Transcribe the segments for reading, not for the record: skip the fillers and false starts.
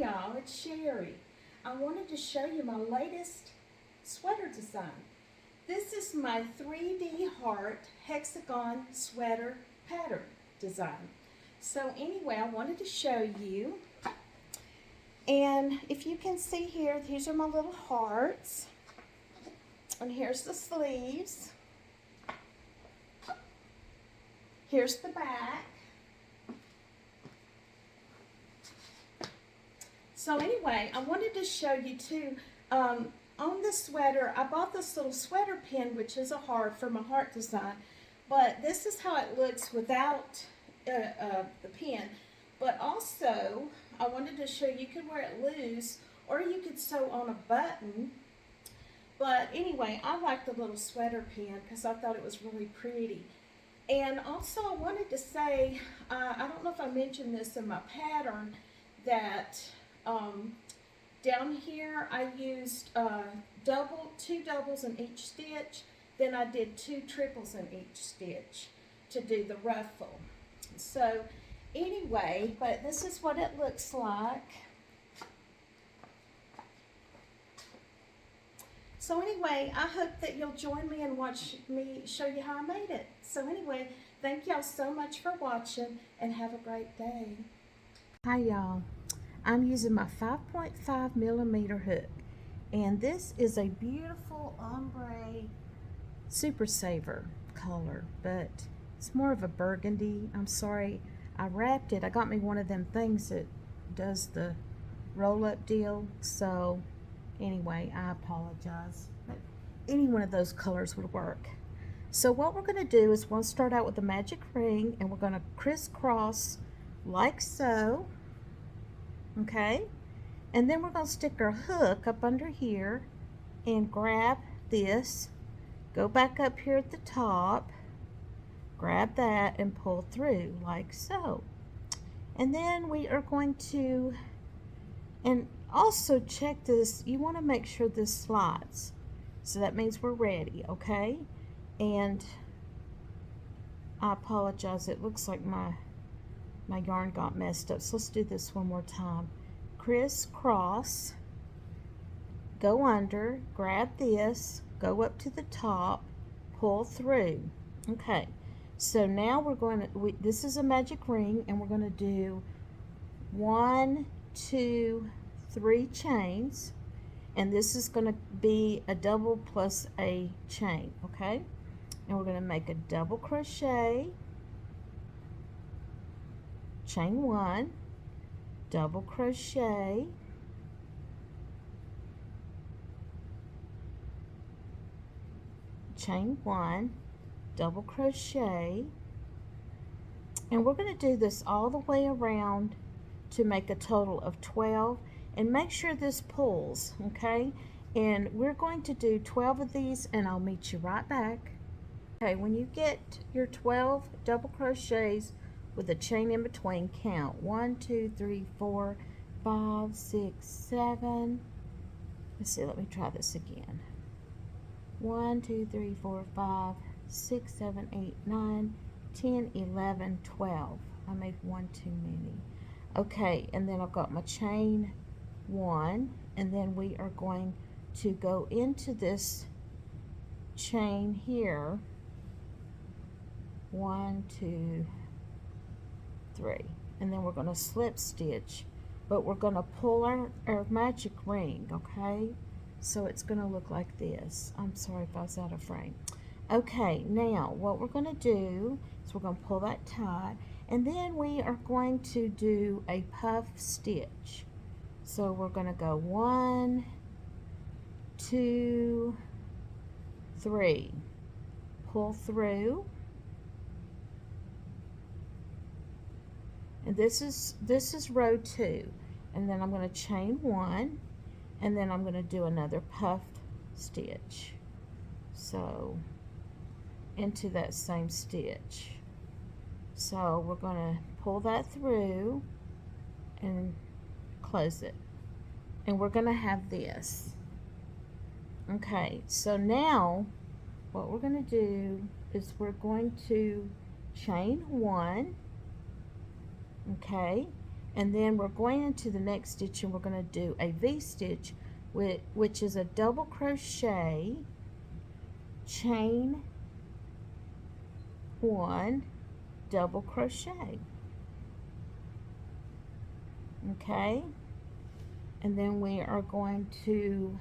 y'all, it's Sherry. I wanted to show you my latest sweater design. This is my 3D heart hexagon sweater pattern design. So anyway, I wanted to show you. And if you can see here, these are my little hearts. And here's the sleeves. Here's the back. So anyway, I wanted to show you too, on this sweater, I bought this little sweater pin, which is a heart for my heart design, but this is how it looks without the pin. But also, I wanted to show you could wear it loose, or you could sew on a button. But anyway, I like the little sweater pin because I thought it was really pretty. And also I wanted to say, I don't know if I mentioned this in my pattern, that down here I used two doubles in each stitch, then I did 2 triples in each stitch to do the ruffle. So anyway, but this is what it looks like. So anyway, I hope that you'll join me and watch me show you how I made it. So anyway, thank y'all so much for watching and have a great day. Hi y'all. I'm using my 5.5 millimeter hook, and this is a beautiful ombre super saver color, but it's more of a burgundy. I'm sorry, I wrapped it. I got me one of them things that does the roll-up deal, so anyway, I apologize, but any one of those colors would work. So what we're going to do is we'll start out with the magic ring, and we're going to crisscross like so. Okay, and then we're going to stick our hook up under here and grab this, go back up here at the top, grab that and pull through like so. And then we are going to, and also check this, you want to make sure this slides, so that means we're ready. Okay, and I apologize, it looks like my yarn got messed up, so let's do this one more time. Crisscross, go under, grab this, go up to the top, pull through. Okay, so now we're going to, this is a magic ring, and we're going to do 1, 2, 3 chains, and this is going to be a double plus a chain. Okay, and we're going to make a double crochet, chain 1, double crochet, chain 1, double crochet, and we're going to do this all the way around to make a total of 12, and make sure this pulls. Okay, and we're going to do 12 of these, and I'll meet you right back. Okay, when you get your 12 double crochets with a chain in between, count 1, 2, 3, 4, 5, 6, 7. Let's see, let me try this again. 1, 2, 3, 4, 5, 6, 7, 8, 9, 10, 11, 12. I made one too many. Okay, and then I've got my chain 1, and then we are going to go into this chain here. 1, 2, 3, and then we're going to slip stitch, but we're going to pull our magic ring. Okay, so it's going to look like this. I'm sorry if I was out of frame. Okay, now what we're going to do is we're going to pull that tight, and then we are going to do a puff stitch. So we're going to go 1, 2, 3, pull through. And this is row 2, and then I'm going to chain 1, and then I'm going to do another puff stitch, so into that same stitch. So we're going to pull that through and close it, and we're going to have this. Okay, so now what we're going to do is we're going to chain 1, okay, And then we're going into the next stitch and we're going to do a V-stitch, which is a double crochet, chain 1, double crochet. Okay, and then we are going to,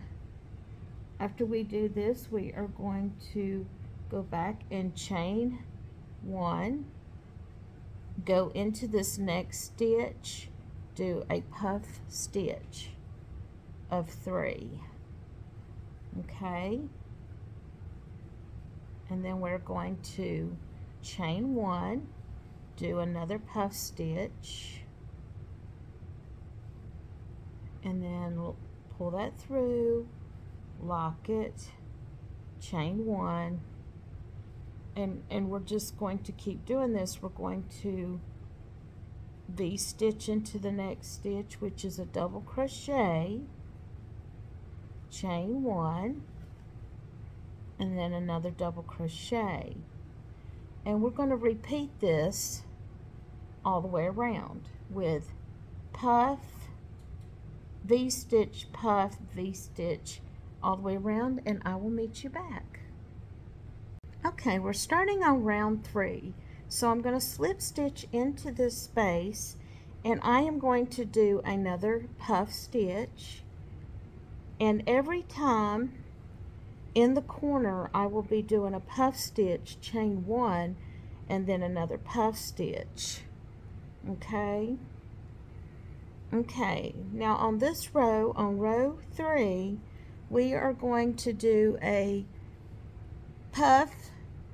after we do this, we are going to go back and chain 1, go into this next stitch, do a puff stitch of 3. Okay, and then we're going to chain 1, do another puff stitch, and then pull that through, lock it, chain 1, and we're just going to keep doing this. We're going to V-stitch into the next stitch, which is a double crochet, chain 1, and then another double crochet, and we're going to repeat this all the way around with puff, V-stitch, puff, V-stitch all the way around, and I will meet you back. Okay, we're starting on round 3, so I'm going to slip stitch into this space, and I am going to do another puff stitch, and every time in the corner I will be doing a puff stitch, chain 1, and then another puff stitch. Okay, now on this row, on row 3, we are going to do a puff,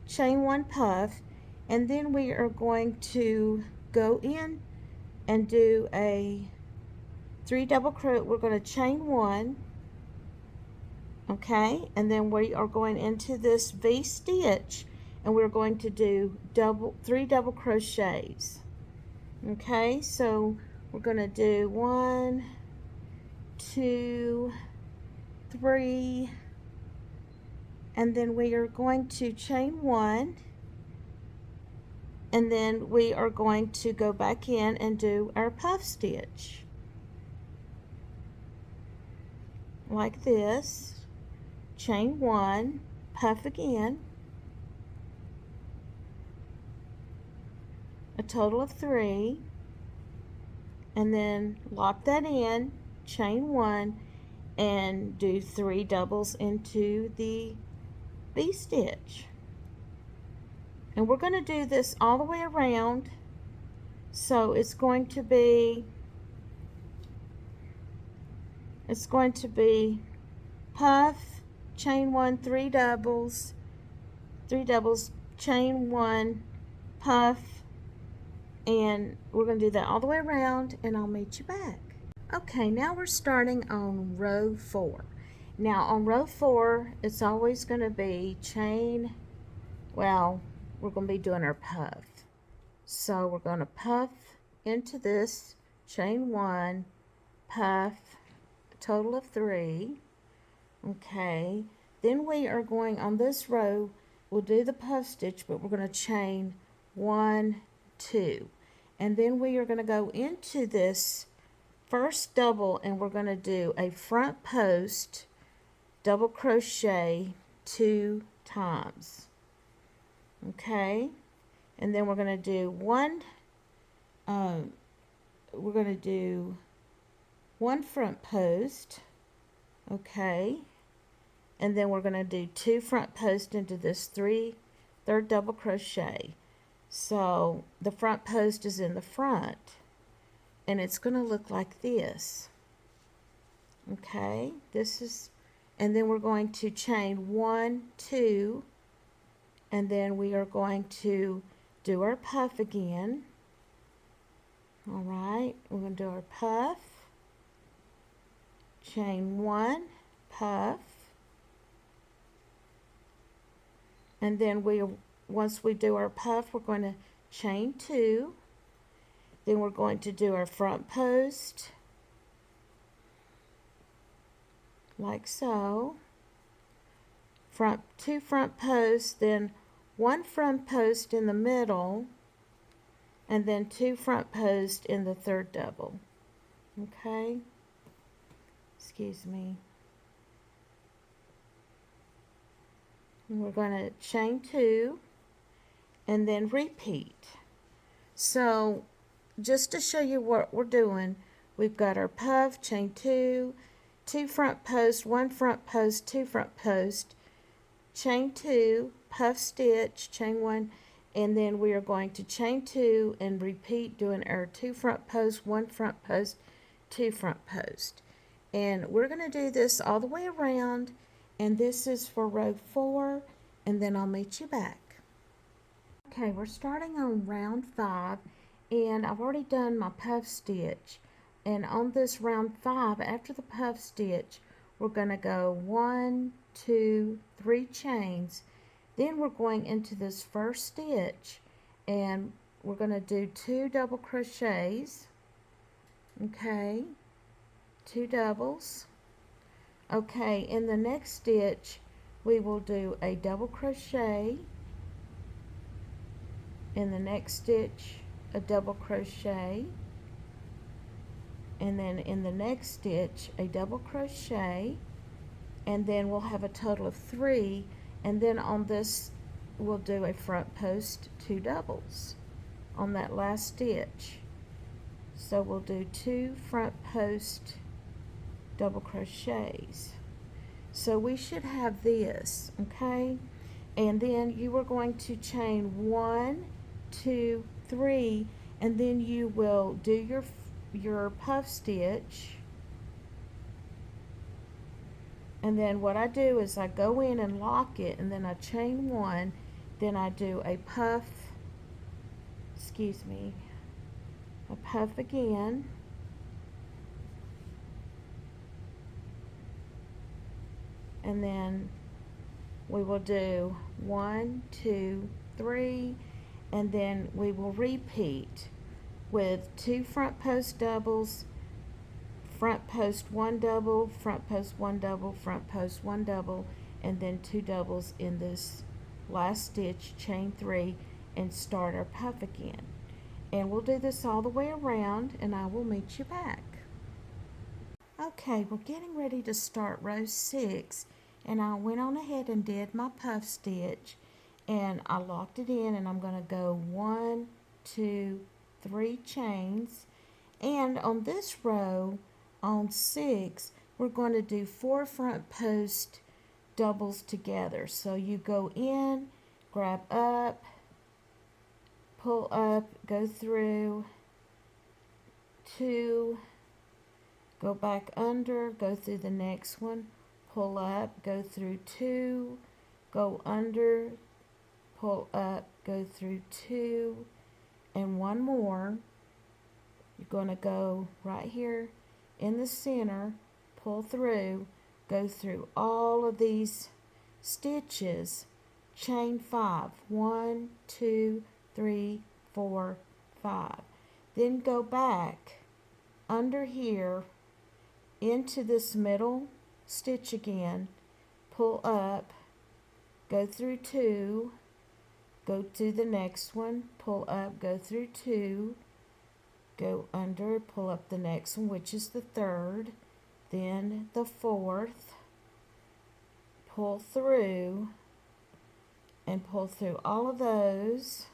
chain 1 puff, and then we are going to go in and do a 3 double crochet. We're going to chain 1, okay, and then we are going into this V stitch, and we're going to do 3 double crochets. Okay, so we're going to do 1, 2, 3, and then we are going to chain 1, and then we are going to go back in and do our puff stitch like this, chain 1, puff again, a total of 3, and then lock that in, chain 1, and do 3 doubles into the V stitch. And we're going to do this all the way around, so it's going to be puff, chain 1, 3 doubles, chain 1, puff, and we're going to do that all the way around, and I'll meet you back. Okay, now we're starting on row 4. Now on row 4, it's always going to be chain, well, we're going to be doing our puff. So we're going to puff into this, chain 1, puff, a total of 3. Okay, then we are going on this row, we'll do the puff stitch, but we're going to chain 1, 2. And then we are going to go into this first double, and we're going to do a front post double crochet 2 times. Okay, and then we're going to do one front post, okay, and then we're going to do 2 front posts into this third double crochet. So the front post is in the front, and it's going to look like this. Okay, and then we're going to chain 1, 2, and then we are going to do our puff again. All right, we're going to do our puff, chain 1, puff, and then once we do our puff, we're going to chain 2, then we're going to do our front post like so, 2 front posts, then 1 front post in the middle, and then 2 front posts in the 3rd double. Okay, excuse me. And we're going to chain 2 and then repeat. So just to show you what we're doing, we've got our puff, chain 2, 2 front posts, 1 front post, 2 front post, chain 2, puff stitch, chain 1, and then we are going to chain 2 and repeat doing our 2 front posts, 1 front post, 2 front post. And we're going to do this all the way around, and this is for row 4, and then I'll meet you back. Okay, we're starting on round 5, and I've already done my puff stitch. And on this round 5, after the puff stitch, we're going to go 1, 2, 3 chains. Then we're going into this first stitch, and we're going to do 2 double crochets. Okay, 2 doubles. Okay, in the next stitch, we will do a double crochet. In the next stitch, a double crochet, and then in the next stitch a double crochet, and then we'll have a total of 3, and then on this we'll do a front post 2 doubles on that last stitch. So we'll do 2 front post double crochets. So we should have this, okay? And then you are going to chain 1, 2, 3, and then you will do your puff stitch. And then what I do is I go in and lock it, and then I chain 1, then I do a puff, a puff again, and then we will do 1, 2, 3, and then we will repeat with 2 front post doubles, front post 1 double, front post 1 double, front post 1 double, and then 2 doubles in this last stitch, chain 3, and start our puff again. And we'll do this all the way around, and I will meet you back. Okay, we're getting ready to start row 6, and I went on ahead and did my puff stitch, and I locked it in, and I'm going to go 1, 2, 3 chains, and on this row, on 6, we're going to do 4 front post doubles together. So you go in, grab up, pull up, go through 2, go back under, go through the next one, pull up, go through 2, go under, pull up, go through 2, and 1 more. You're going to go right here in the center, pull through, go through all of these stitches, chain 5, 1, 2, 3, 4, 5. Then go back under here into this middle stitch again, pull up, go through 2, go to the next one, pull up, go through 2, go under, pull up the next one, which is the 3rd, then the 4th, pull through, and pull through all of those,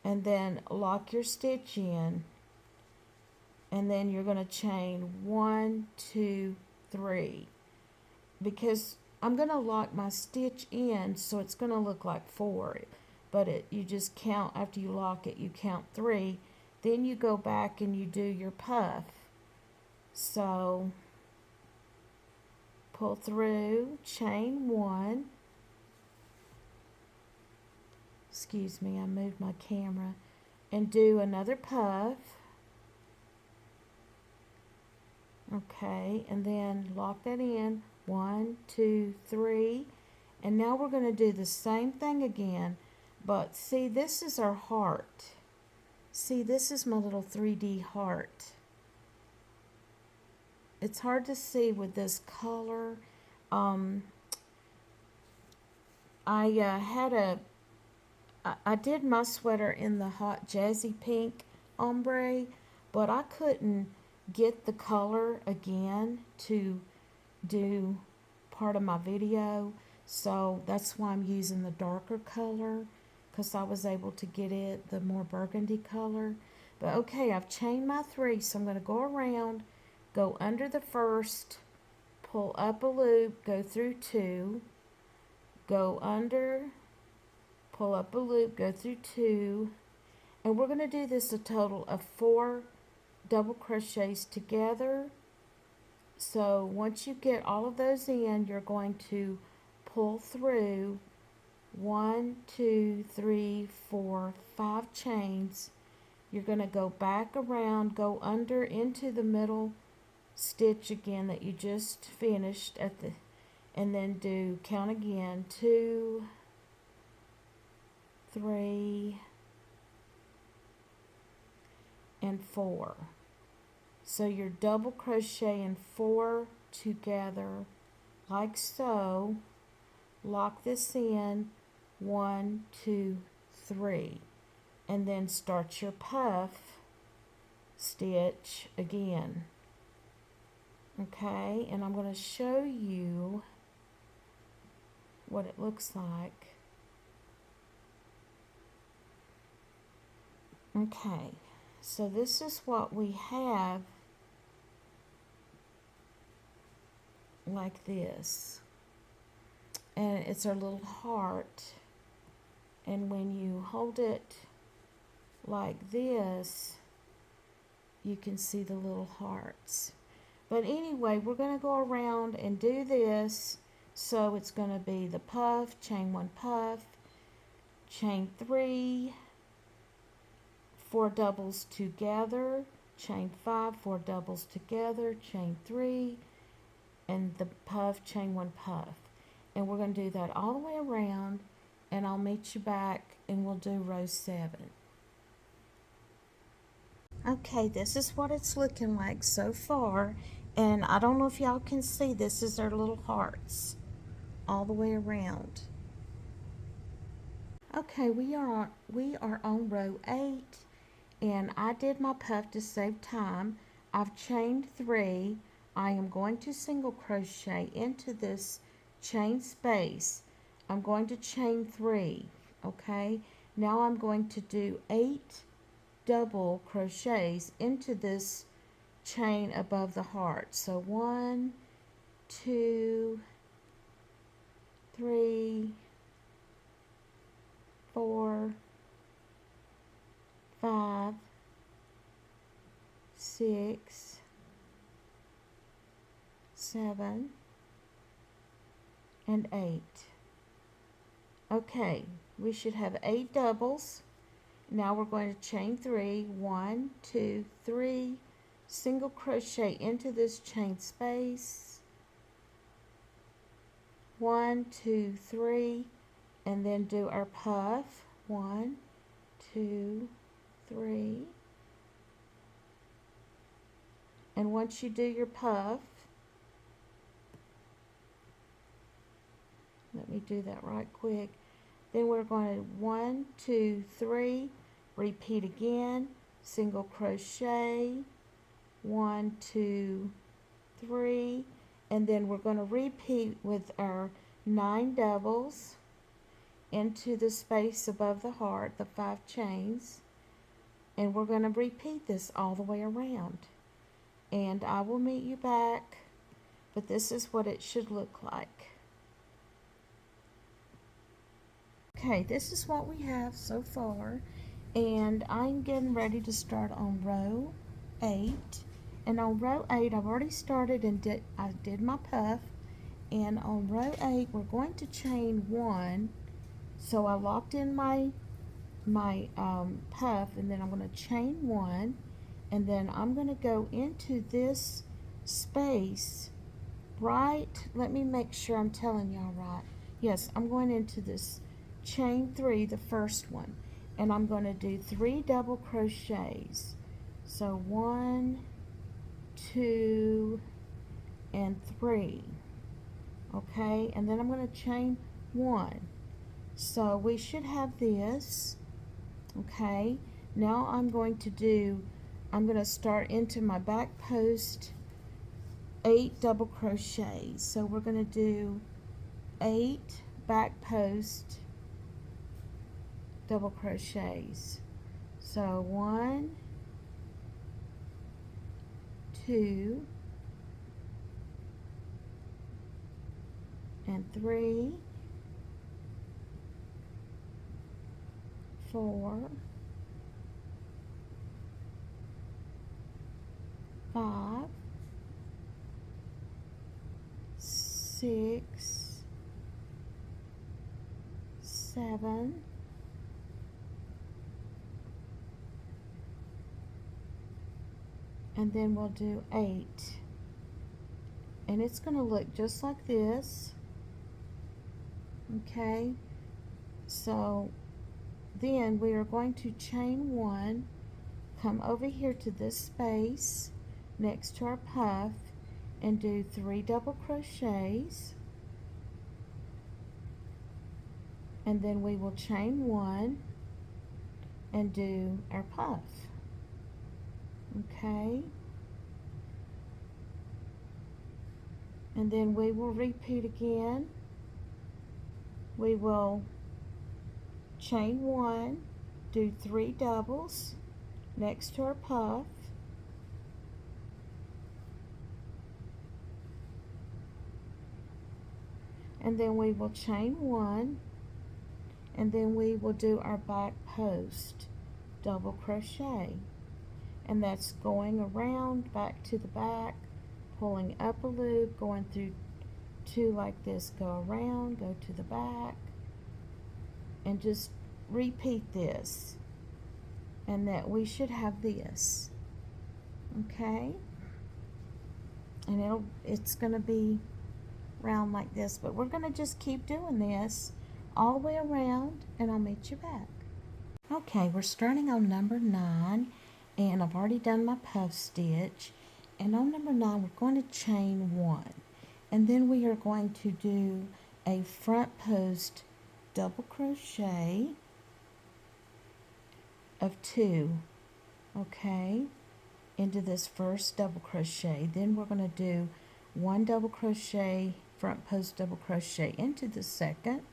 and then lock your stitch in, and then you're going to chain 1, 2, 3, because I'm going to lock my stitch in, so it's going to look like 4, but you just count, after you lock it, you count 3, then you go back and you do your puff. So pull through, chain 1, excuse me, I moved my camera, and do another puff. Okay, and then lock that in, 1, 2, 3, and now we're going to do the same thing again, but see, this is our heart. See, this is my little 3D heart. It's hard to see with this color. I had I did my sweater in the hot jazzy pink ombre, but I couldn't get the color again to do part of my video, so that's why I'm using the darker color, because I was able to get it the more burgundy color. But okay, I've chained my 3, so I'm going to go around, go under the first, pull up a loop, go through 2, go under, pull up a loop, go through 2, and we're going to do this a total of 4 double crochets together. So once you get all of those in, you're going to pull through 1, 2, 3, 4, 5 chains. You're going to go back around, go under into the middle stitch again that you just finished at the, and then do, count again, 2, 3, and 4. So you're double crocheting 4 together like so. Lock this in, 1, 2, 3, and then start your puff stitch again. Okay, and I'm going to show you what it looks like. Okay, so this is what we have, like this, and it's our little heart, and when you hold it like this, you can see the little hearts. But anyway, we're going to go around and do this. So it's going to be the puff, chain 1 puff, chain 3, 4 doubles together, chain 5, 4 doubles together, chain 3, and the puff, chain 1 puff. And we're going to do that all the way around, and I'll meet you back and we'll do row 7. Okay, this is what it's looking like so far, and I don't know if y'all can see, this is their little hearts all the way around. Okay, we are on row 8, and I did my puff to save time. I've chained 3. I am going to single crochet into this chain space. I'm going to chain 3. Okay, now I'm going to do 8 double crochets into this chain above the heart. So 1, 2, 3, 4, 5, 6, 7, and 8. Okay, we should have 8 doubles. Now we're going to chain 3, 1, 2, 3, single crochet into this chain space, 1, 2, 3, and then do our puff, 1, 2, 3, and once you do your puff, let me do that right quick, then we're going to 1, 2, 3, repeat again, single crochet, 1, 2, 3, and then we're going to repeat with our 9 doubles into the space above the heart, the 5 chains, and we're going to repeat this all the way around, and I will meet you back, but this is what it should look like. Okay, this is what we have so far, and I'm getting ready to start on row 8. And on row 8, I've already started and I did my puff. And on row 8, we're going to chain 1. So I locked in my puff, and then I'm going to chain 1, and then I'm going to go into this space right. Let me make sure I'm telling y'all right. Yes, I'm going into this chain 3, the first one, and I'm going to do 3 double crochets. So 1, 2, and 3. Okay, and then I'm going to chain 1. So we should have this. Okay, now I'm going to start into my back post 8 double crochets. So we're going to do 8 back post double crochets. So 1, 2, and 3, 4, 5, 6, 7, and then we'll do 8. And it's going to look just like this. Okay, so then we are going to chain 1, come over here to this space next to our puff, and do 3 double crochets, and then we will chain 1 and do our puff. Okay, and then we will repeat again. We will chain 1, do 3 doubles next to our puff, and then we will chain 1, and then we will do our back post double crochet, and that's going around back to the back, pulling up a loop, going through 2 like this, go around, go to the back, and just repeat this, and that we should have this. Okay, and it's going to be round like this, but we're going to just keep doing this all the way around, and I'll meet you back. Okay, we're starting on number 9, and I've already done my puff stitch, and on number 9 we're going to chain 1, and then we are going to do a front post double crochet of 2, okay, into this first double crochet. Then we're going to do 1 double crochet, front post double crochet into the second,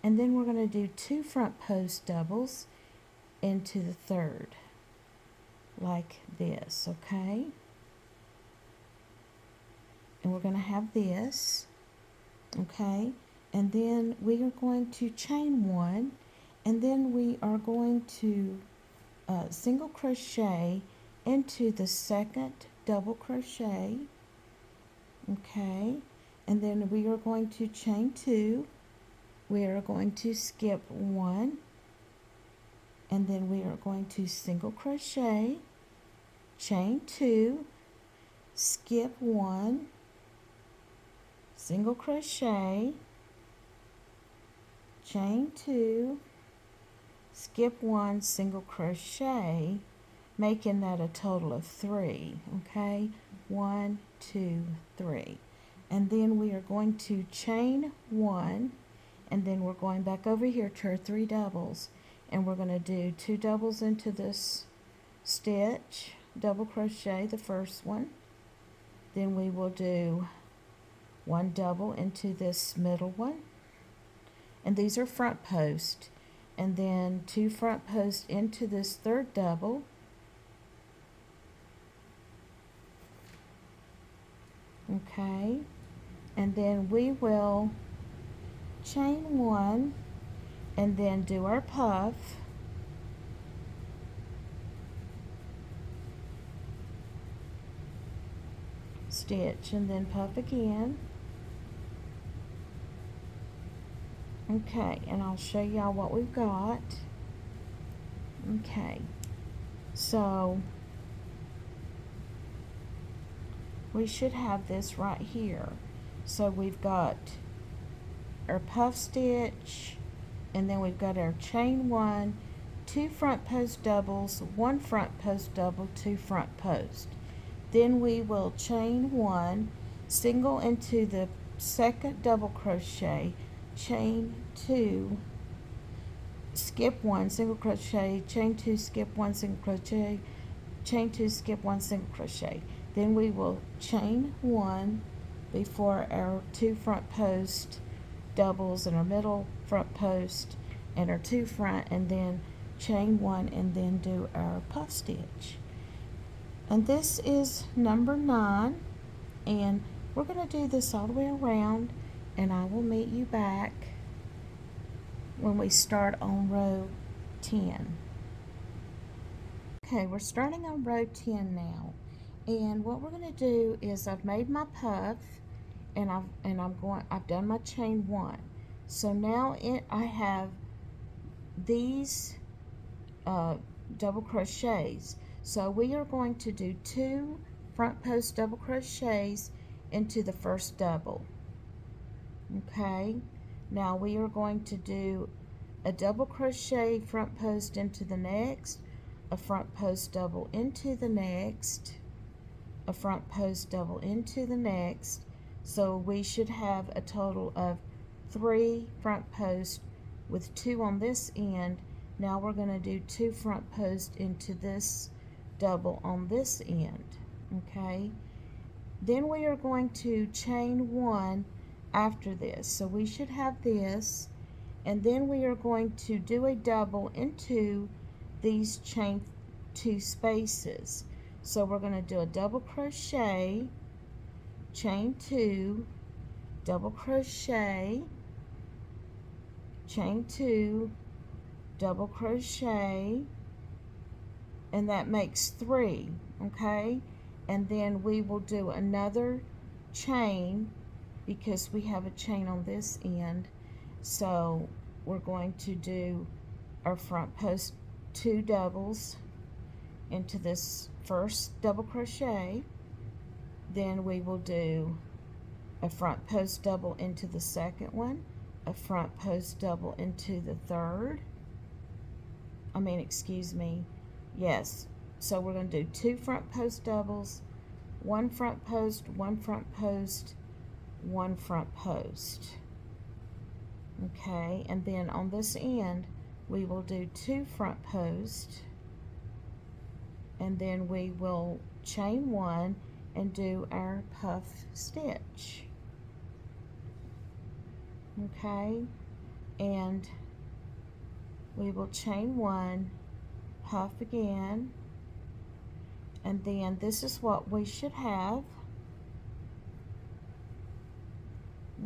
and then we're going to do 2 front post doubles into the third, like this, okay, and we're going to have this, okay, and then we are going to chain 1, and then we are going to single crochet into the second double crochet, okay, and then we are going to chain 2, we are going to skip 1, and then we are going to single crochet, chain 2, skip 1, single crochet, chain 2, skip 1, single crochet, making that a total of 3, okay, 1, 2, 3, and then we are going to chain 1, and then we're going back over here to our 3 doubles, and we're going to do 2 doubles into this stitch, double crochet the first one, then we will do 1 double into this middle one, and these are front post, and then 2 front posts into this third double, okay, and then we will chain 1 and then do our puff, stitch, and then puff again. Okay, and I'll show y'all what we've got. Okay, so we should have this right here. So we've got our puff stitch, and then we've got our chain 1, 2 front post doubles, 1 front post double, 2 front post. Then we will chain 1, single into the second double crochet, chain 2, skip 1, single crochet, chain 2, skip 1, single crochet, chain 2, skip 1, single crochet. Then we will chain 1 before our 2 front post doubles and our middle front post and our 2 front, and then chain 1 and then do our puff stitch. And this is number 9, and we're going to do this all the way around, and I will meet you back when we start on row 10. Okay, we're starting on row 10 now, and what we're going to do is I've made my puff, and I've done my chain 1. So now I have these double crochets. So we are going to do 2 front post double crochets into the first double. Okay, now we are going to do a double crochet front post into the next, a front post double into the next, a front post double into the next. So we should have a total of 3 front posts with 2 on this end. Now we're going to do 2 front posts into this double on this end. Okay, then we are going to chain 1 after this. So we should have this, and then we are going to do a double into these chain 2 spaces. So we're going to do a double crochet, chain 2, double crochet, chain 2, double crochet, and that makes 3. Okay, and then we will do another chain because we have a chain on this end. So we're going to do our front post 2 doubles into this first double crochet. Then we will do a front post double into the second one, a front post double into the third. Yes. So we're going to do 2 front post doubles, 1 front post, 1 front post, 1 front post. Okay, and then on this end we will do 2 front posts, and then we will chain 1 and do our puff stitch. Okay, and we will chain 1, puff again, and then this is what we should have.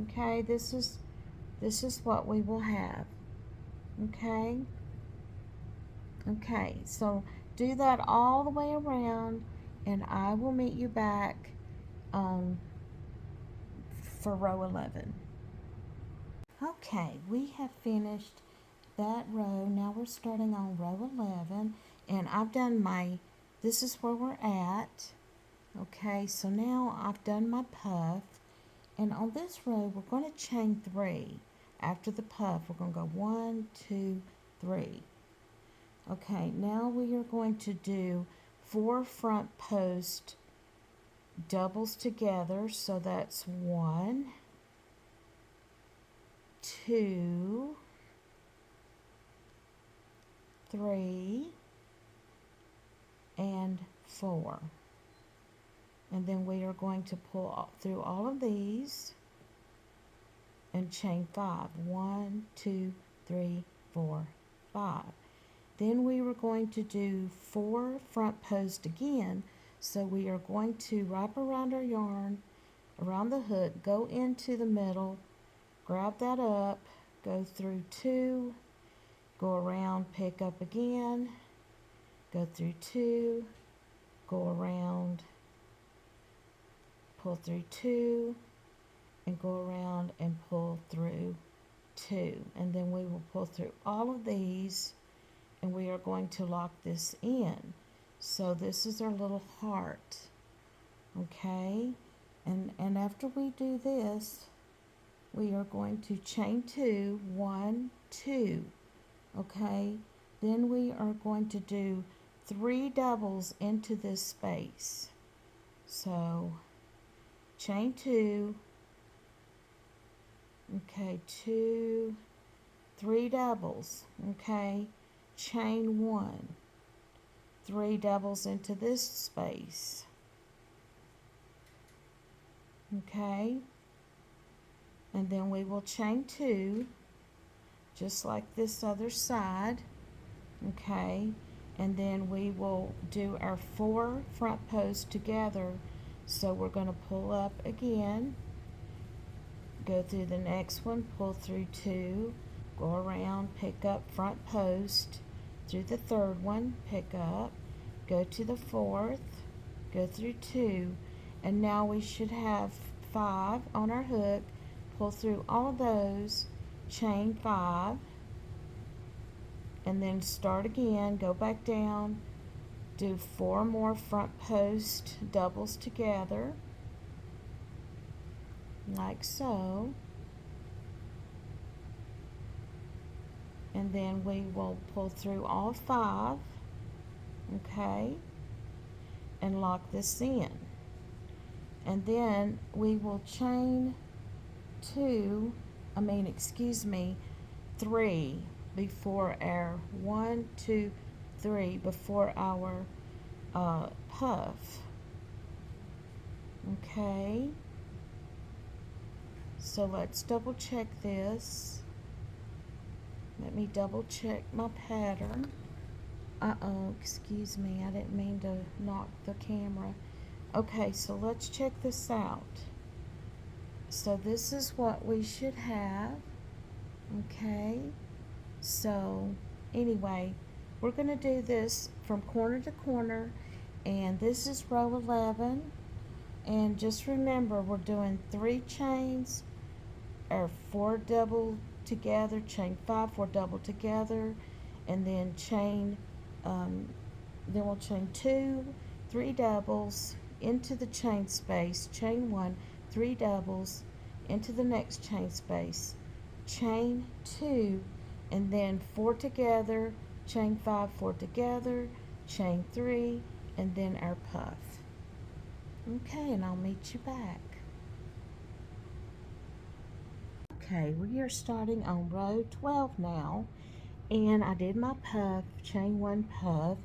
Okay, this is what we will have. Okay, so do that all the way around, and I will meet you back for row 11. Okay, we have finished that row. Now we're starting on row 11, and I've done this is where we're at. Okay, so now I've done my puff, and on this row we're going to chain 3. After the puff, we're going to go 1, 2, 3. Okay, now we are going to do 4 front post doubles together. So that's 1, 2, 3, and 4. And then we are going to pull through all of these and chain 5. 1, 2, 3, 4, 5. Then we were going to do 4 front posts again. So we are going to wrap around our yarn, around the hook, go into the middle, grab that up, go through 2, go around, pick up again, go through 2, go around, pull through 2, and go around and pull through 2. And then we will pull through all of these, and we are going to lock this in. So this is our little heart. Okay, and after we do this, we are going to chain 2, 1, 2. Okay, then we are going to do 3 doubles into this space. So chain 2, okay, 2, 3 doubles, okay? Chain 1, 3 doubles into this space, okay? And then we will chain 2, just like this other side, okay? And then we will do our 4 front posts together. So we're going to pull up again, go through the next one, pull through 2, go around, pick up front post, through the third one, pick up, go to the fourth, go through 2, and now we should have 5 on our hook. Pull through all those, chain 5, and then start again, go back down, do 4 more front post doubles together, like so, and then we will pull through all 5, okay, and lock this in, and then we will chain 3 before our 1, 2, 3 before our puff, okay. So let's double check this. Let me double check my pattern. Excuse me, I didn't mean to knock the camera. Okay, so let's check this out. So this is what we should have, okay. So anyway, we're going to do this from corner to corner, and this is row 11, and just remember we're doing 3 chains, or 4 double together, chain 5, 4 double together, and then chain, then we'll chain 2, 3 doubles into the chain space, chain 1, 3 doubles into the next chain space, chain 2, and then 4 together, chain 5, 4 together, chain 3, and then our puff. Okay, and I'll meet you back. Okay, we are starting on row 12 now, and I did my puff, chain 1 puff,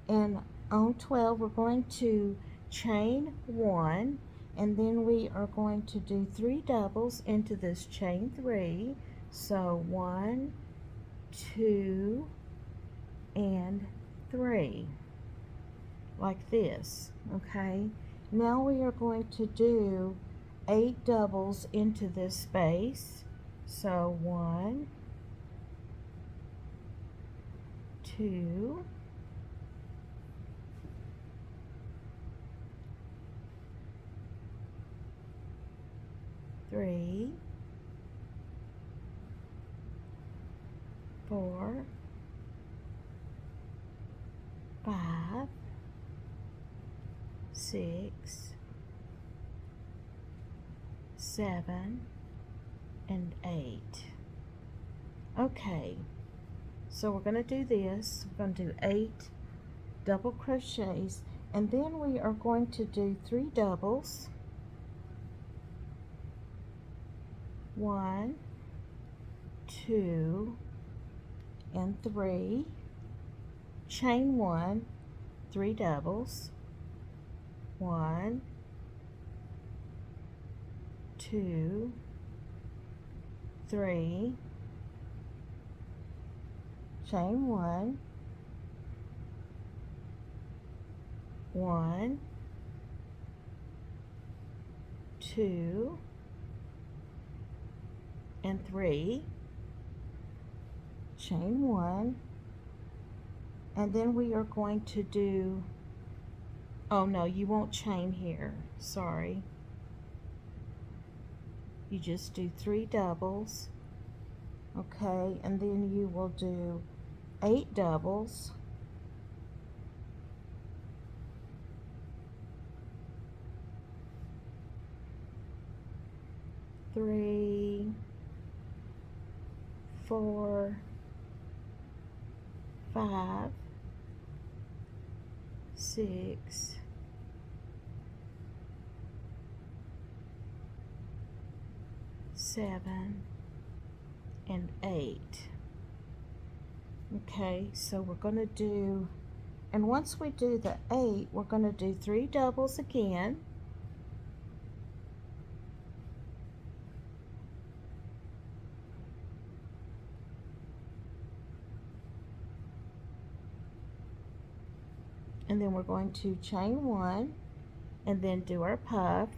and on 12 we're going to chain 1, and then we are going to do 3 doubles into this chain 3. So 1, 2, and 3, like this, okay. Now we are going to do 8 doubles into this space. So 1, 2, 3, 4, 5, 6, 7, and 8. Okay, so we're going to do this. We're going to do 8 double crochets, and then we are going to do 3 doubles. 1, 2, and 3. Chain 1, 3 doubles. 1, 2, 3. Chain 1, 1, 2, and 3. Chain 1, and then we are going to do, oh no, you won't chain here, sorry. You just do 3 doubles, okay, and then you will do 8 doubles, 3, 4, 5, 6, 7, and 8. Okay, so we're going to do, and once we do the 8, we're going to do 3 doubles again. And then we're going to chain 1 and then do our puff.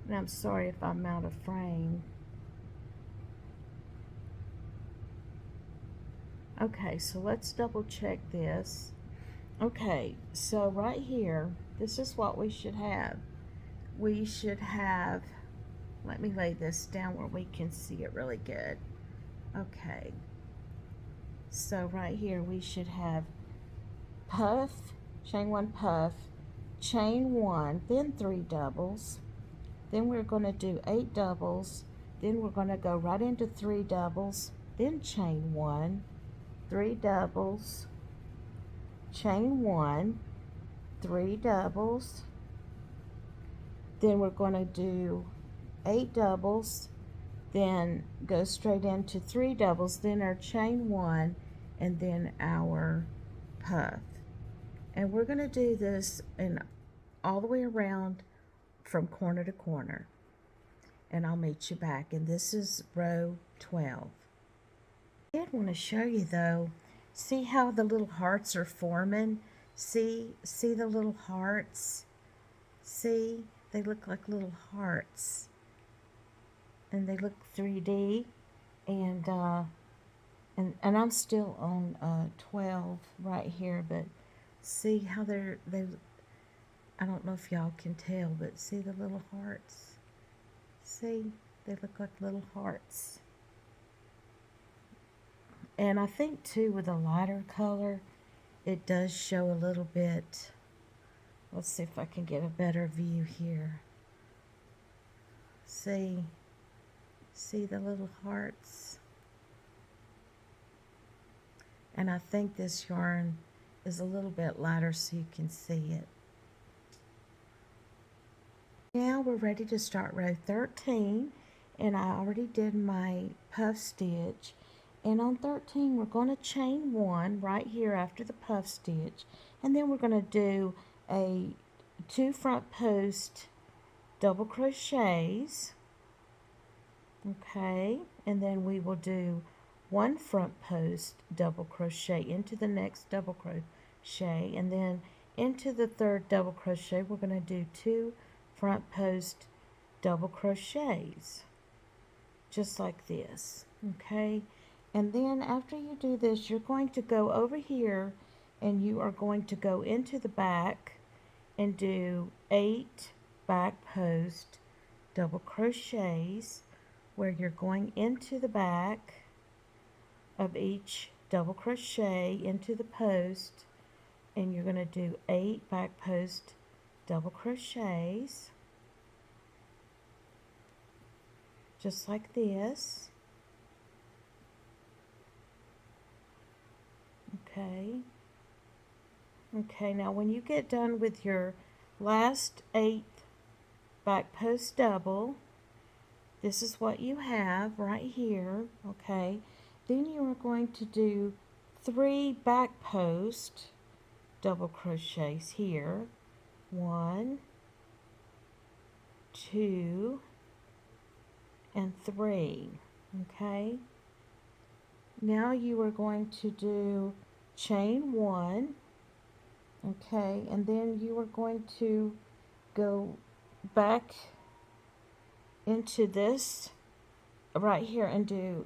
And I'm sorry if I'm out of frame. Okay, so let's double check this. Okay, so right here, this is what we should have. We should have, let me lay this down where we can see it really good. Okay, so right here we should have puff, chain 1 puff, chain 1, then 3 doubles. Then we're going to do 8 doubles. Then we're going to go right into 3 doubles, then chain 1, 3 doubles, chain 1, 3 doubles. Then we're going to do 8 doubles, then go straight into 3 doubles, then our chain 1, and then our puff. And we're going to do this in all the way around from corner to corner. And I'll meet you back. And this is row 12. I did want to show you though, see how the little hearts are forming? See the little hearts? See, they look like little hearts. And they look 3D. And I'm still on 12 right here, but see how they I don't know if y'all can tell, but see the little hearts? See, they look like little hearts. And I think too with a lighter color, it does show a little bit. Let's see if I can get a better view here. See the little hearts? And I think this yarn is a little bit lighter so you can see it. Now we're ready to start row 13, and I already did my puff stitch. And on 13 we're going to chain 1 right here after the puff stitch, and then we're going to do a 2 front post double crochets. Okay, and then we will do 1 front post double crochet into the next double crochet, and then into the 3rd double crochet we're going to do 2 front post double crochets, just like this. Okay, and then after you do this, you're going to go over here and you are going to go into the back and do 8 back post double crochets, where you're going into the back of each double crochet into the post, and you're going to do 8 back post double crochets, just like this. Okay, now when you get done with your last 8 back post double, this is what you have right here. Okay, then you are going to do 3 back post double crochets here. 1, 2, and 3. Okay, now you are going to do chain 1. Okay, and then you are going to go back into this right here and do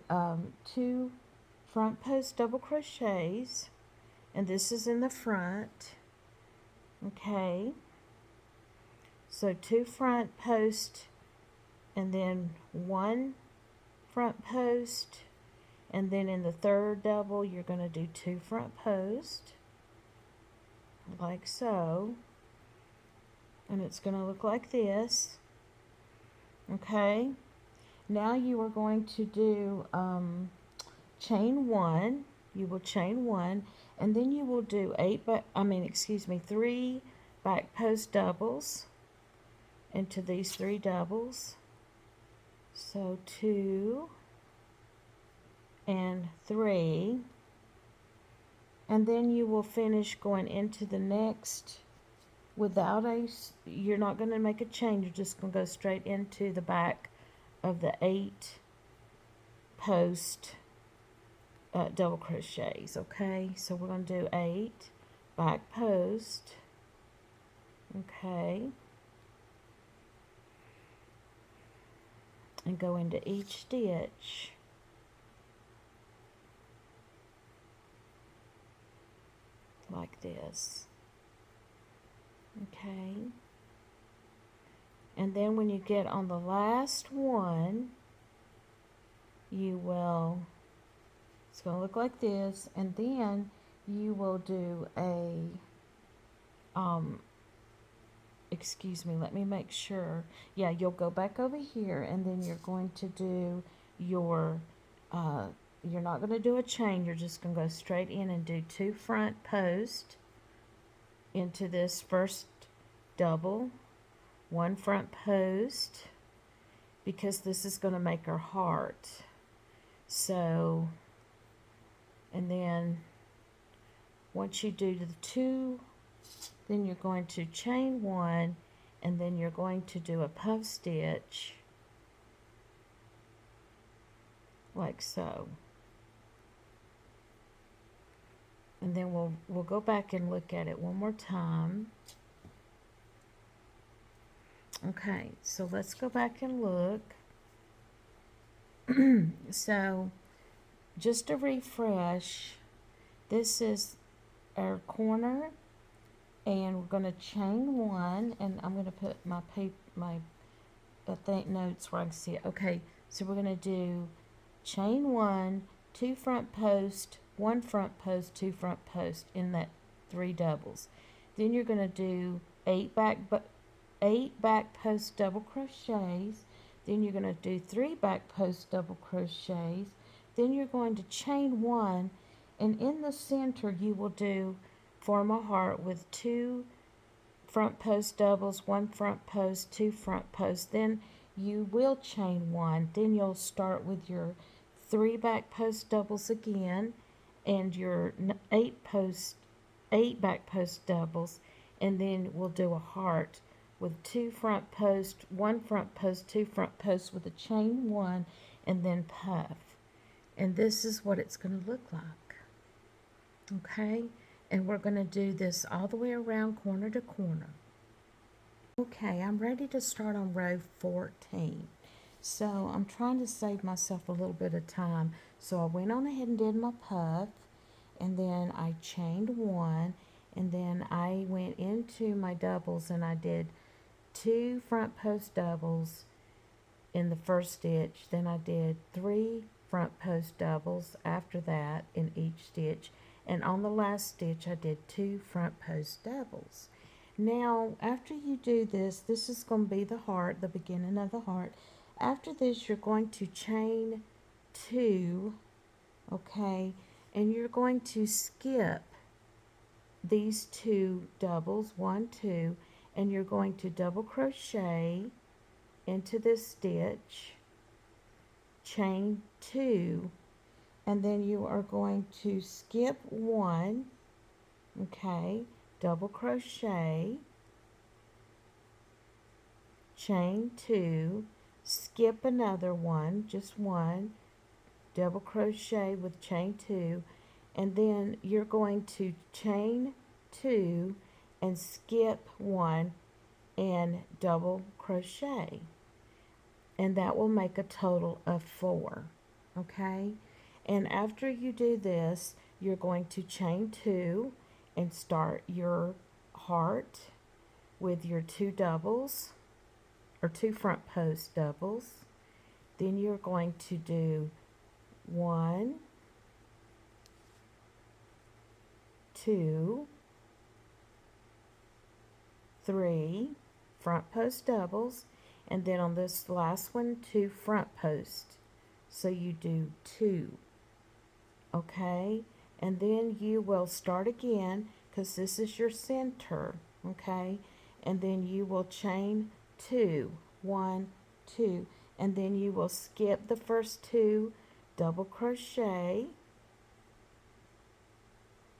2 front post double crochets, and this is in the front. Okay, so 2 front post and then 1 front post, and then in the 3rd double you're going to do 2 front post, like so, and it's going to look like this. Okay, now you are going to do chain 1. You will chain 1, and then you will do 3 back post doubles, into these 3 doubles. So 2 and 3, and then you will finish going into the next without you're not going to make a chain, you're just going to go straight into the back of the 8 post double crochets. Okay, so we're going to do 8 back post. Okay, and go into each stitch. Like this. Okay, and then when you get on the last one, you will, it's going to look like this, and then you will do a excuse me, let me make sure. Yeah, you'll go back over here, and then you're going to do your you're not going to do a chain, you're just going to go straight in and do 2 front posts into this first double, 1 front post, because this is going to make our heart. So, and then once you do the 2, then you're going to chain 1, and then you're going to do a puff stitch like so. And then we'll go back and look at it one more time. Okay, so let's go back and look. So, just to refresh, this is our corner, and we're going to chain 1, and I'm going to put my notes where I can see it. Okay, so we're going to do chain 1, 2 front post, 1 front post, 2 front post in that 3 doubles. Then you're going to do 8 back post double crochets. Then you're going to do 3 back post double crochets. Then you're going to chain 1, and in the center you will form a heart with 2 front post doubles, 1 front post, 2 front posts. Then you will chain 1. Then you'll start with your 3 back post doubles again, and your 8 back post doubles, and then we'll do a heart with 2 front posts, 1 front post, 2 front posts with a chain 1, and then puff. And this is what it's going to look like. Okay, and we're going to do this all the way around, corner to corner. Okay, I'm ready to start on row 14. So I'm trying to save myself a little bit of time. So I went on ahead and did my puff, and then I chained 1, and then I went into my doubles, and I did 2 front post doubles in the first stitch. Then I did 3 front post doubles after that in each stitch, and on the last stitch I did 2 front post doubles. Now after you do this, this is going to be the heart, the beginning of the heart. After this, you're going to chain 2, okay, and you're going to skip these 2 doubles, 1, 2, and you're going to double crochet into this stitch, chain 2, and then you are going to skip 1, okay, double crochet, chain 2, skip another one, just 1, double crochet with chain 2, and then you're going to chain 2 and skip 1 and double crochet, and that will make a total of 4. Okay, and after you do this, you're going to chain 2 and start your heart with your 2 doubles or 2 front post doubles. Then you're going to do 1, 2, 3 front post doubles, and then on this last one, 2 front posts. So you do 2, okay, and then you will start again because this is your center, okay, and then you will chain 2, 1, 2, and then you will skip the first 2, double crochet,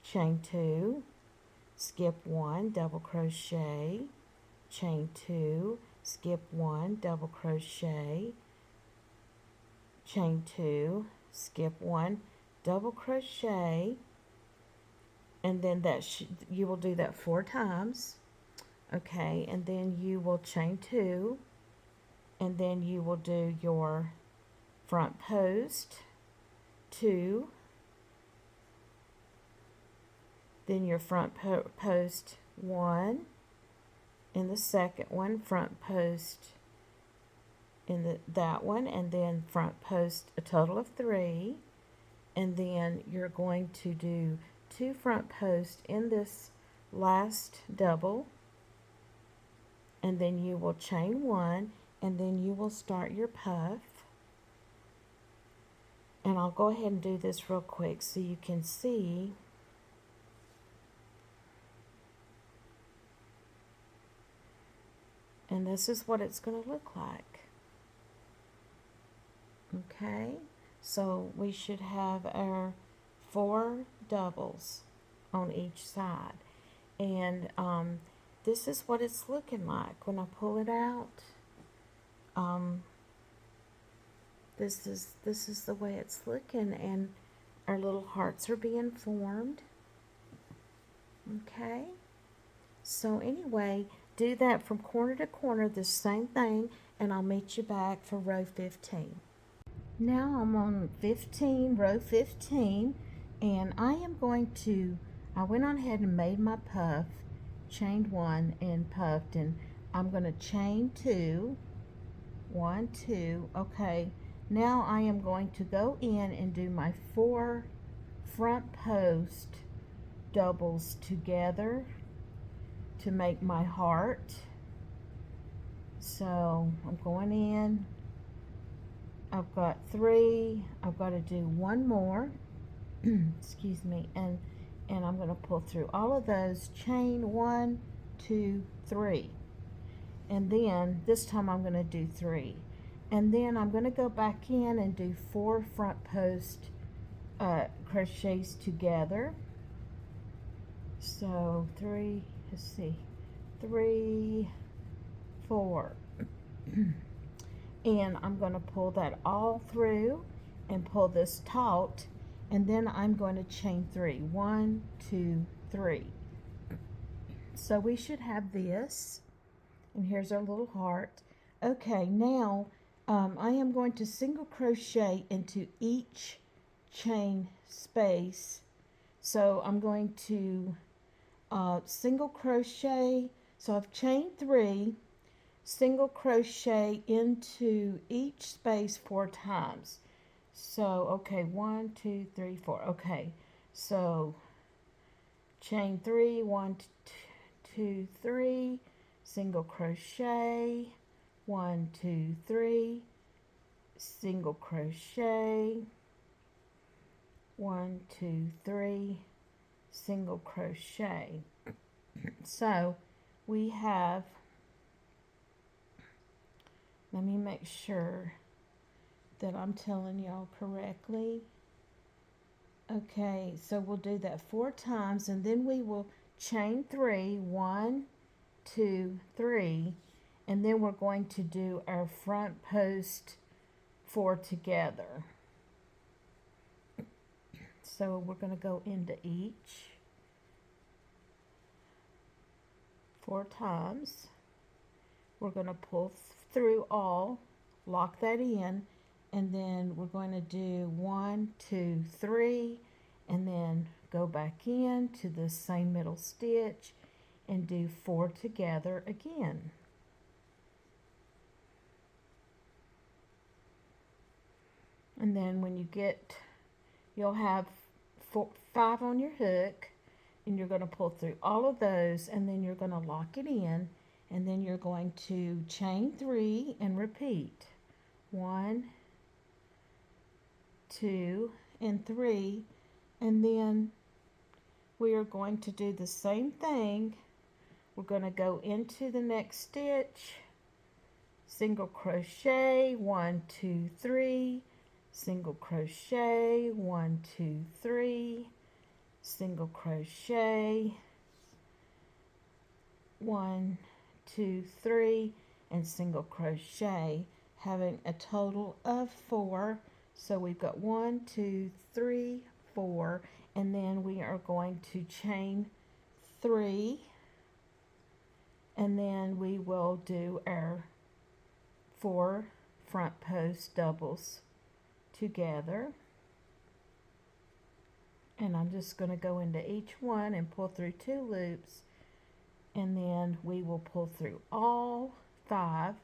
chain 2, skip 1, double crochet, chain 2, skip 1, double crochet, chain 2, skip 1, double crochet, and then you will do that 4 times. Okay, and then you will chain 2, and then you will do your front post 2, then your front post 1 in the second one, front post in that one, and then front post a total of 3, and then you're going to do 2 front posts in this last double, and then you will chain 1, and then you will start your puff. And I'll go ahead and do this real quick so you can see. And this is what it's going to look like. Okay, so we should have our 4 doubles on each side. And this is what it's looking like when I pull it out. This is the way it's looking, and our little hearts are being formed. Okay, so anyway, do that from corner to corner, the same thing, and I'll meet you back for row 15. Now I'm on 15, row 15, and I went on ahead and made my puff, chained 1 and puffed, and I'm going to chain 2, 1, 2, okay. Now I am going to go in and do my 4 front post doubles together to make my heart. So I'm going in, I've got 3, I've got to do 1 more, excuse me, and I'm going to pull through all of those, chain 1, 2, 3, and then this time I'm going to do 3. And then I'm going to go back in and do 4 front post crochets together. So 3, let's see, 3, 4. And I'm going to pull that all through and pull this taut, and then I'm going to chain 3. 1, 2, 3. So we should have this, and here's our little heart. Okay, now I am going to single crochet into each chain space. So I'm going to single crochet, so I've chained 3, single crochet into each space 4 times. So okay, 1, 2, 3, 4. Okay, so chain 3, 1, 2, 3, single crochet, 1, 2, 3, single crochet, 1, 2, 3, single crochet. So we have, let me make sure that I'm telling y'all correctly. Okay, so we'll do that 4 times, and then we will chain 3, 1, 2, 3, and then we're going to do our front post 4 together. So we're going to go into each 4 times. We're going to pull through all, lock that in, and then we're going to do 1, 2, 3, and then go back in to the same middle stitch and do 4 together again. And then when you get, you'll have 5 on your hook, and you're going to pull through all of those, and then you're going to lock it in, and then you're going to chain 3 and repeat. 1, 2, and 3, and then we are going to do the same thing. We're going to go into the next stitch, single crochet, 1, 2, 3, single crochet, 1, 2, 3, single crochet, 1, 2, 3, and single crochet, having a total of 4. So we've got 1, 2, 3, 4, and then we are going to chain 3, and then we will do our 4 front post doubles together. And I'm just going to go into each one and pull through 2 loops, and then we will pull through all 5,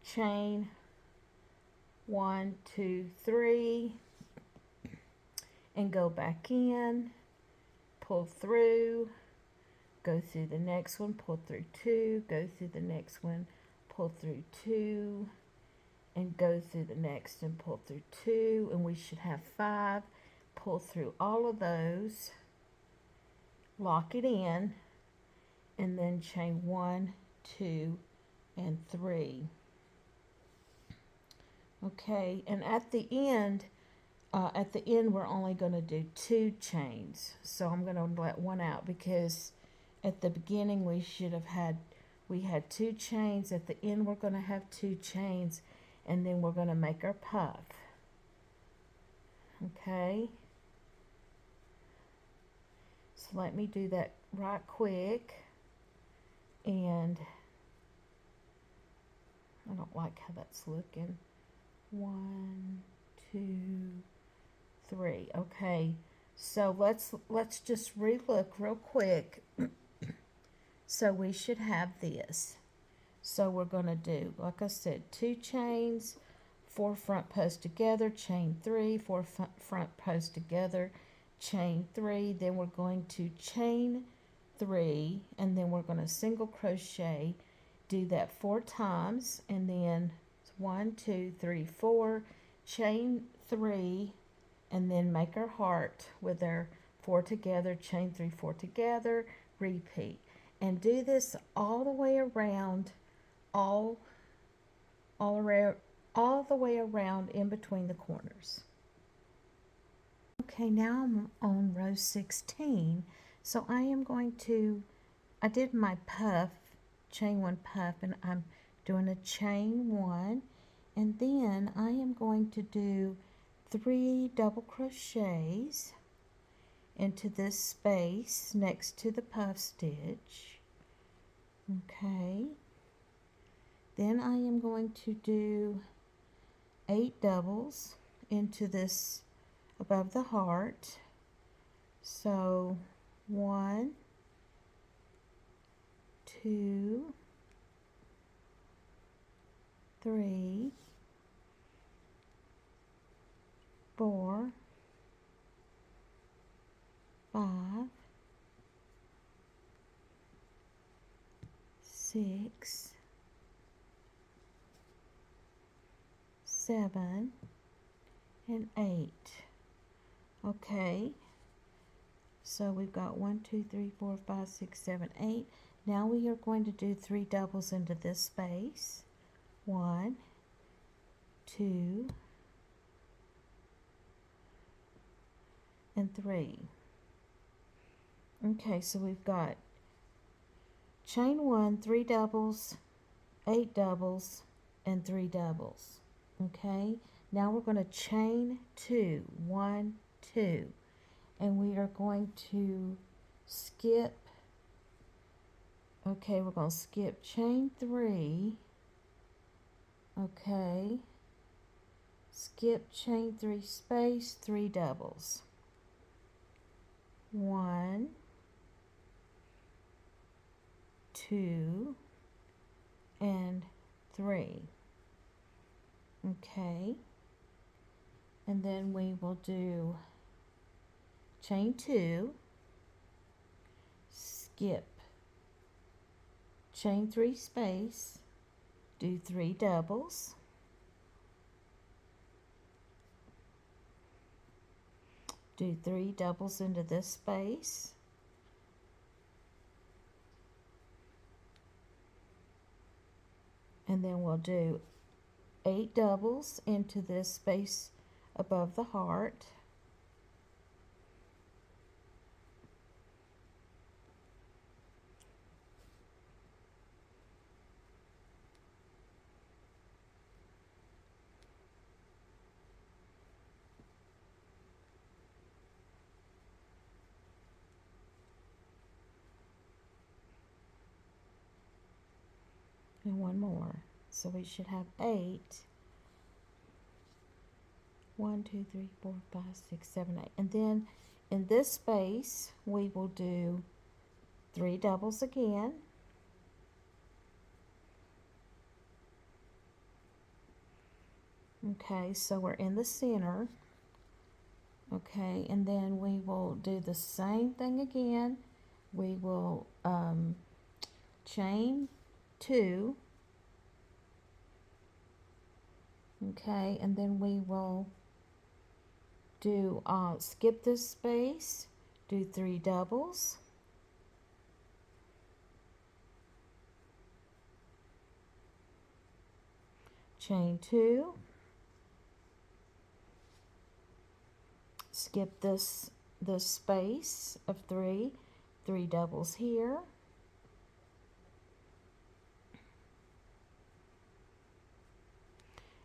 chain 1, 2, 3, and go back in, pull through, go through the next one, pull through 2, go through the next one, pull through 2, and go through the next and pull through 2, and we should have 5. Pull through all of those, lock it in, and then chain 1, 2, and 3. Okay, and at the end we're only going to do 2 chains. So I'm going to let one out because at the beginning we had 2 chains. At the end we're going to have 2 chains, and then we're going to make our puff. Okay, so let me do that right quick. And I don't like how that's looking. 1, 2, 3. Okay, so let's just re-look real quick. So we should have this. So we're going to do, like I said, 2 chains, 4 front posts together, chain 3, 4 front posts together, chain 3. Then we're going to chain 3, and then we're going to single crochet. Do that 4 times, and then 1, 2, 3, 4, chain 3, and then make our heart with our 4 together, chain 3, 4 together, repeat. And do this all the way around, all the way around in between the corners. Okay, now I'm on row 16. So I did my puff, chain 1 puff, and I'm doing a chain 1, and then I am going to do 3 double crochets into this space next to the puff stitch. Okay, then I am going to do 8 doubles into this above the heart. So 1, 2, 3, 4, 5, 6, 7, and 8. Okay, so we've got 1, 2, 3, 4, 5, 6, 7, 8. Now we are going to do 3 doubles into this space. 1, 2, and 3. Okay, so we've got chain 1, 3 doubles, 8 doubles, and 3 doubles. Okay, now we're going to chain 2, 1, 2, and we are going to skip. Okay, we're going to skip chain 3. Okay, skip chain 3 space, 3 doubles. 1, 2, and 3. Okay, and then we will do chain 2, skip chain 3 space, do 3 doubles, do 3 doubles into this space, And then we'll do 8 doubles into this space above the heart. And one more. So we should have 8. 1, 2, 3, 4, 5, 6, 7, 8. And then in this space, we will do 3 doubles again. Okay, so we're in the center. Okay, and then we will do the same thing again. We will chain 2. Okay, and then we will do skip this space, do 3 doubles, chain 2, skip this space of 3 doubles here,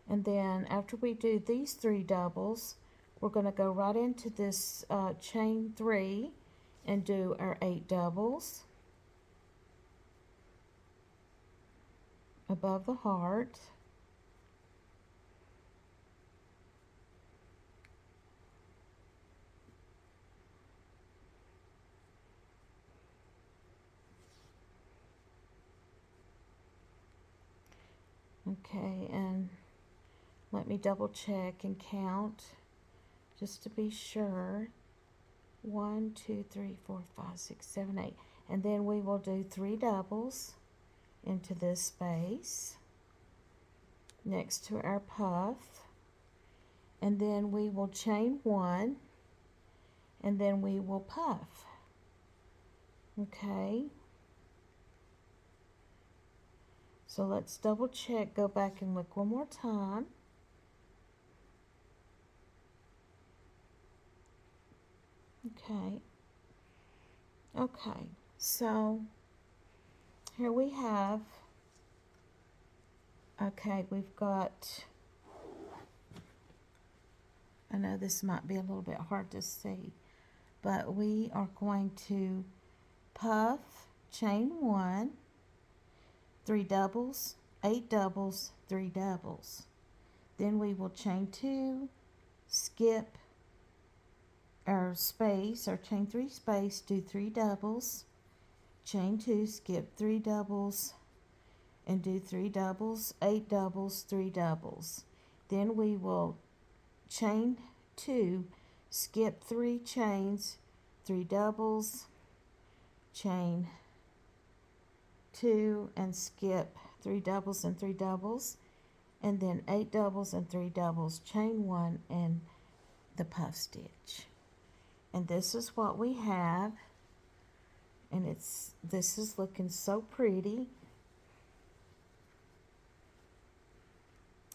and then after we do these 3 doubles, we're going to go right into this chain 3 and do our 8 doubles above the heart. Okay, and let me double check and count just to be sure. 1, 2, 3, 4, 5, 6, 7, 8. And then we will do 3 doubles into this space next to our puff. And then we will chain 1, and then we will puff. Okay. So let's double check, go back and look one more time. Okay, so here we have, we've got, I know this might be a little bit hard to see, but we are going to puff, chain 1, 3 doubles, 8 doubles, 3 doubles. Then we will chain 2, skip our space, our chain 3 space, do 3 doubles, chain 2, skip 3 doubles, and do 3 doubles, 8 doubles, 3 doubles. Then we will chain 2, skip 3 chains, 3 doubles, chain 2, and skip 3 doubles and 3 doubles, and then 8 doubles and 3 doubles, chain 1, and the puff stitch. And this is what we have, and this is looking so pretty.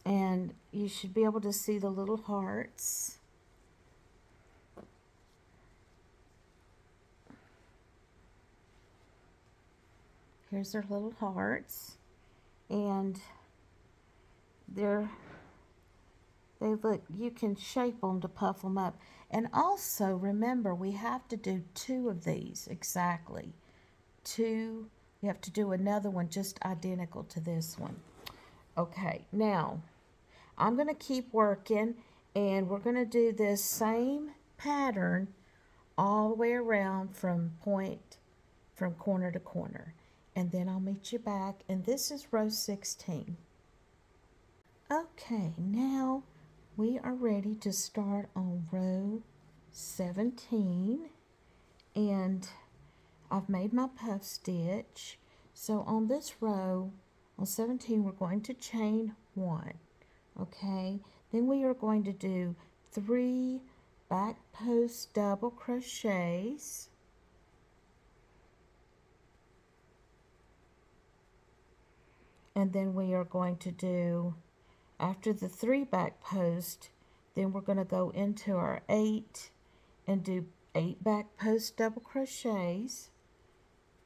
And you should be able to see the little hearts. Here's their little hearts, and they look, you can shape them to puff them up. And also remember, we have to do 2 of these exactly. 2, you have to do another one just identical to this one. Okay, now I'm going to keep working, and we're going to do this same pattern all the way around from corner to corner. And then I'll meet you back, and this is row 16. Okay, now we are ready to start on row 17, and I've made my puff stitch. So on this row, on 17, we're going to chain 1, okay? Then we are going to do 3 back post double crochets, And then we are going to do, after the 3 back post, then we're going to go into our 8 and do 8 back post double crochets.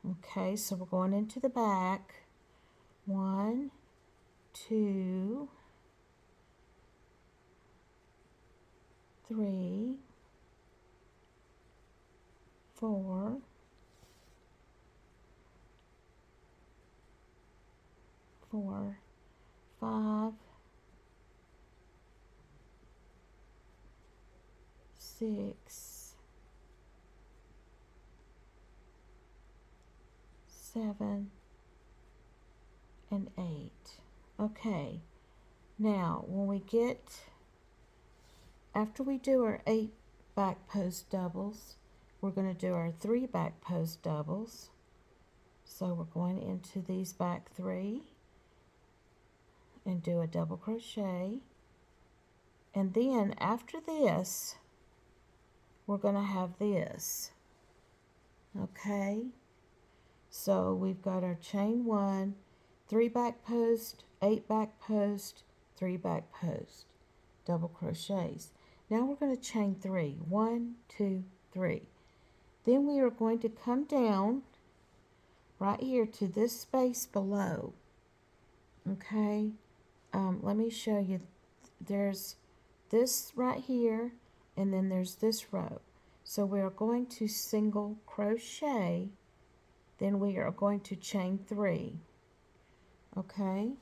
Okay, so we're going into the back. 1, 2, 3, 4, 5, 6, 7, and 8. Okay, now when we get, after we do our 8 back post doubles, we're going to do our 3 back post doubles. So we're going into these back 3 and do a double crochet. And then after this, we're going to have this. Okay, so we've got our chain 1, 3 back post, 8 back post, 3 back post, double crochets. Now we're going to chain 3, 1, 2, 3. Then we are going to come down right here to this space below. Okay, let me show you. There's this right here, and then there's this row. So we are going to single crochet, then we are going to chain 3. Okay,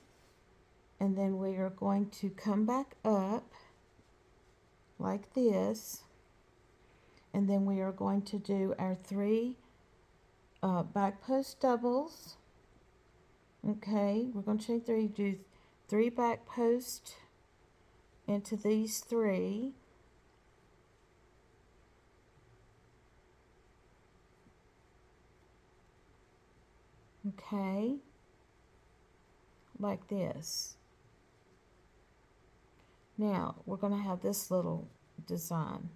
and then we are going to come back up like this, and then we are going to do our 3 back post doubles. Okay, we're going to chain 3, do 3 back post into these 3. Okay, like this. Now we're going to have this little design.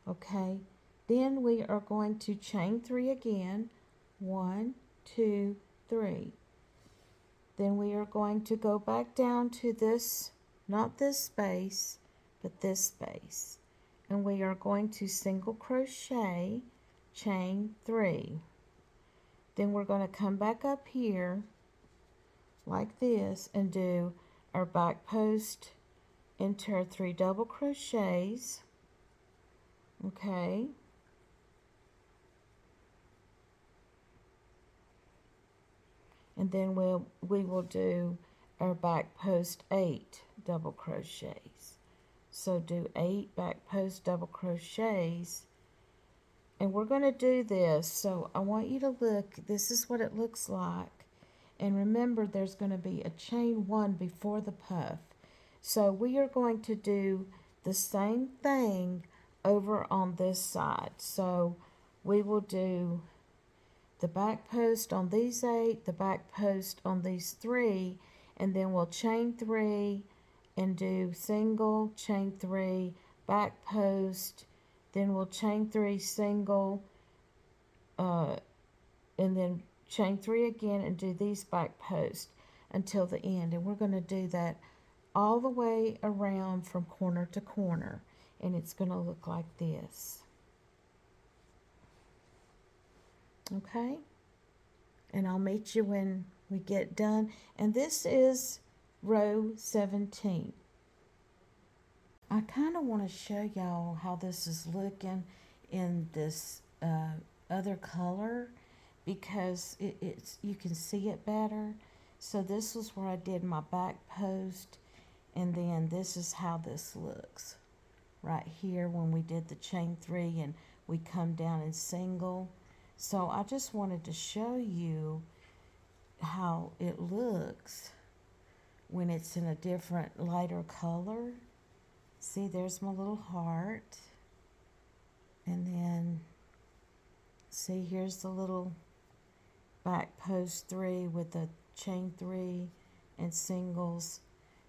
Okay, then we are going to chain 3 again. 1, 2, 3. Then we are going to go back down to this, not this space, but this space. And we are going to single crochet, chain 3. Then we're going to come back up here like this and do our back post into our 3 double crochets. Okay. And then we will do our back post 8 double crochets. So do 8 back post double crochets, and we're going to do this. So I want you to look, this is what it looks like, and remember there's going to be a chain 1 before the puff. So we are going to do the same thing over on this side. So we will do the back post on these 8, the back post on these 3, and then we'll chain 3 and do single, chain 3, back post, then we'll chain 3, single, and then chain 3 again and do these back posts until the end. And we're going to do that all the way around from corner to corner, and it's going to look like this. Okay, and I'll meet you when we get done. And this is row 17. I kind of want to show y'all how this is looking in this other color, because it's you can see it better. So this was where I did my back post, and then this is how this looks right here when we did the chain 3 and we come down in single. So I just wanted to show you how it looks when it's in a different lighter color. See, there's my little heart, and then see, here's the little back post 3 with the chain 3 and singles.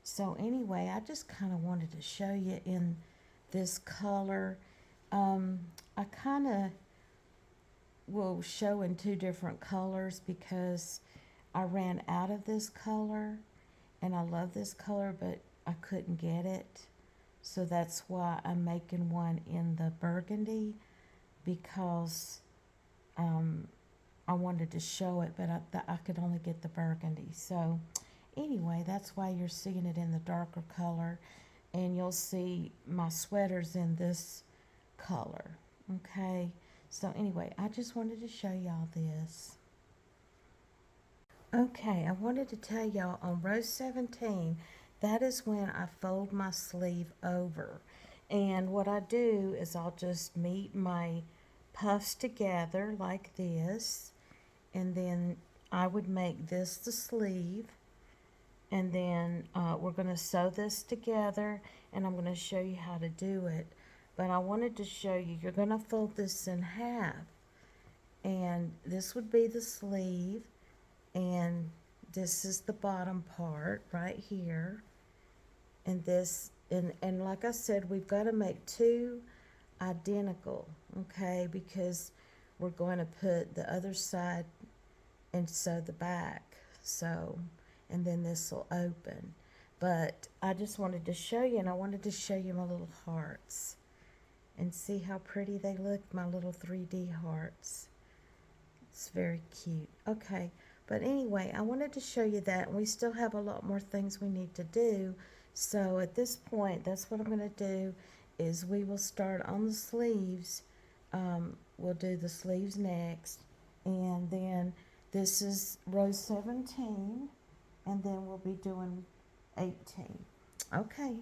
So anyway, I just kind of wanted to show you in this color. I kind of will show in 2 different colors because I ran out of this color, and I love this color, but I couldn't get it. So that's why I'm making one in the burgundy, because I wanted to show it, but I could only get the burgundy. So anyway, that's why you're seeing it in the darker color, and you'll see my sweaters in this color. Okay, so anyway, I just wanted to show y'all this. Okay, I wanted to tell y'all on row 17, that is when I fold my sleeve over. And what I do is I'll just meet my puffs together like this, and then I would make this the sleeve, and then we're going to sew this together, and I'm going to show you how to do it. But I wanted to show you, you're going to fold this in half, and this would be the sleeve, and this is the bottom part right here, and this, and like I said, we've got to make two identical, okay, because we're going to put the other side and sew the back. So, and then this will open. But I just wanted to show you, and I wanted to show you my little hearts, and see how pretty they look, my little 3D hearts. It's very cute. Okay, but anyway, I wanted to show you that, and we still have a lot more things we need to do. So at this point, that's what I'm going to do, is we will start on the sleeves. We'll do the sleeves next, and then this is row 17, and then we'll be doing 18. Okay.